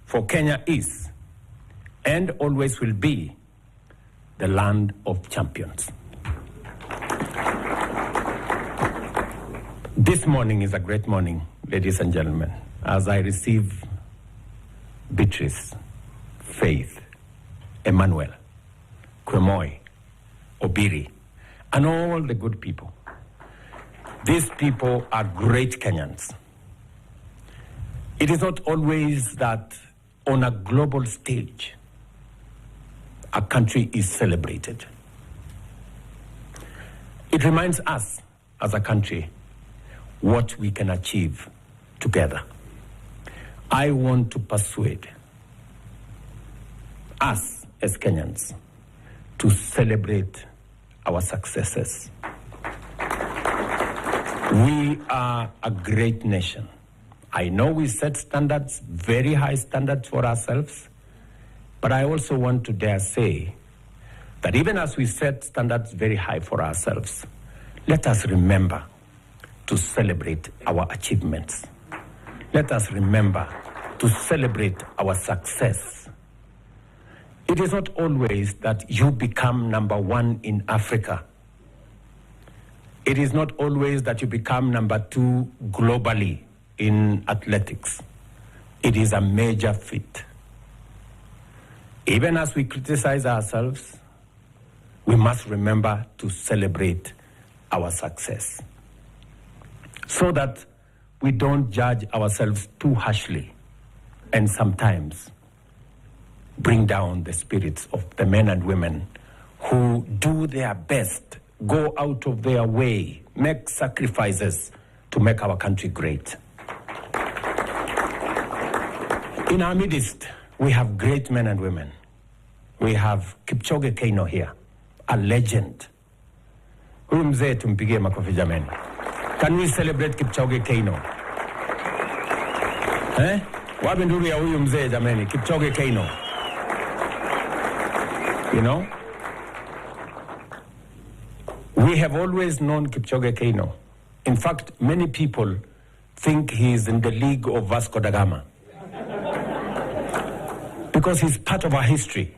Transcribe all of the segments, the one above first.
For Kenya is and always will be the land of champions. This morning is a great morning, ladies and gentlemen, as I receive Beatrice, Faith, Emmanuel, Kwemoy, Obiri, and all the good people. These people are great Kenyans. It is not always that on a global stage, a country is celebrated. It reminds us as a country what we can achieve together. I want to persuade us as Kenyans to celebrate our successes. We are a great nation. I know we set standards, very high standards for ourselves, but I also want to dare say that even as we set standards very high for ourselves, let us remember to celebrate our achievements. Let us remember to celebrate our success. It is not always that you become number one in Africa. It is not always that you become number two globally in athletics. It is a major feat. Even as we criticize ourselves, we must remember to celebrate our success so that we don't judge ourselves too harshly and sometimes bring down the spirits of the men and women who do their best, go out of their way, make sacrifices to make our country great. In our midst, we have great men and women. We have Kipchoge Keino here, a legend. Huyu mzee tumpigie makofi jameni. Can we celebrate Kipchoge Keino? Wapi nduru ya huyu mzee jameni, Kipchoge Keino. You know? We have always known Kipchoge Keino. In fact, many people think he is in the league of Vasco da Gama. Because he's part of our history.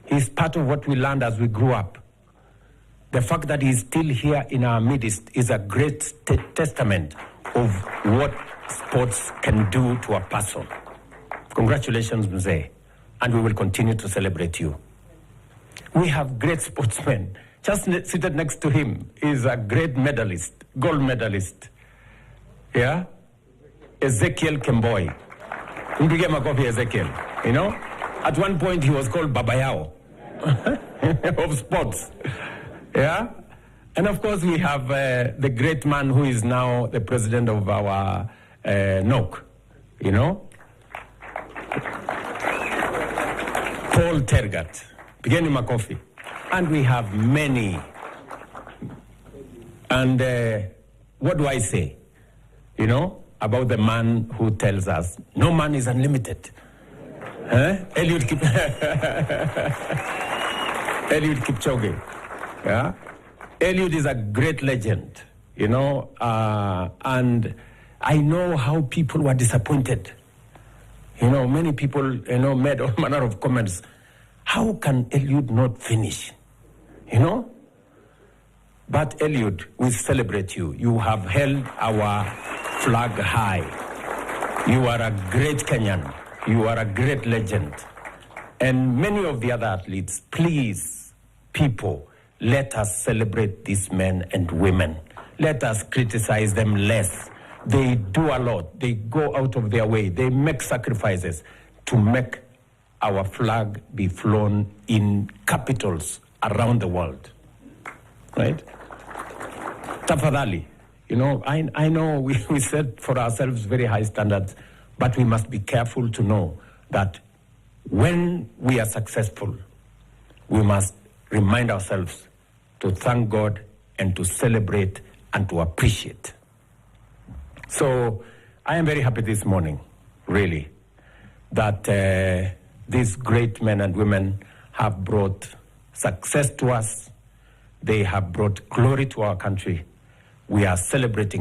He's part of what we learned as we grew up. The fact that he's still here in our midst is a great testament of what sports can do to a person. Congratulations, Mzee. And we will continue to celebrate you. We have great sportsmen. Just seated next to him is a great medalist, gold medalist. Yeah? Ezekiel Kemboi. Mpige makofi Ezekiel. You know? At one point he was called Babayao of sports. Yeah? And of course we have the great man who is now the president of our NOC. You know? Paul Tergat. Pigeni makofi. And we have many. And what do I say? You know, about the man who tells us, no man is unlimited. Eliud Kipchoge. Yeah? Eliud is a great legend, you know, and I know how people were disappointed. You know, many people, you know, made all manner of comments. How can Eliud not finish? You know? But Eliud, we celebrate you. You have held our flag high. You are a great Kenyan. You are a great legend. And many of the other athletes, please, people, let us celebrate these men and women. Let us criticize them less. They do a lot. They go out of their way. They make sacrifices to make our flag be flown in capitals around the world. Right? Tafadhali, you know, I know we set for ourselves very high standards, but we must be careful to know that when we are successful, we must remind ourselves to thank God and to celebrate and to appreciate. So I am very happy this morning, really, that these great men and women have brought success to us. They have brought glory to our country. We are celebrating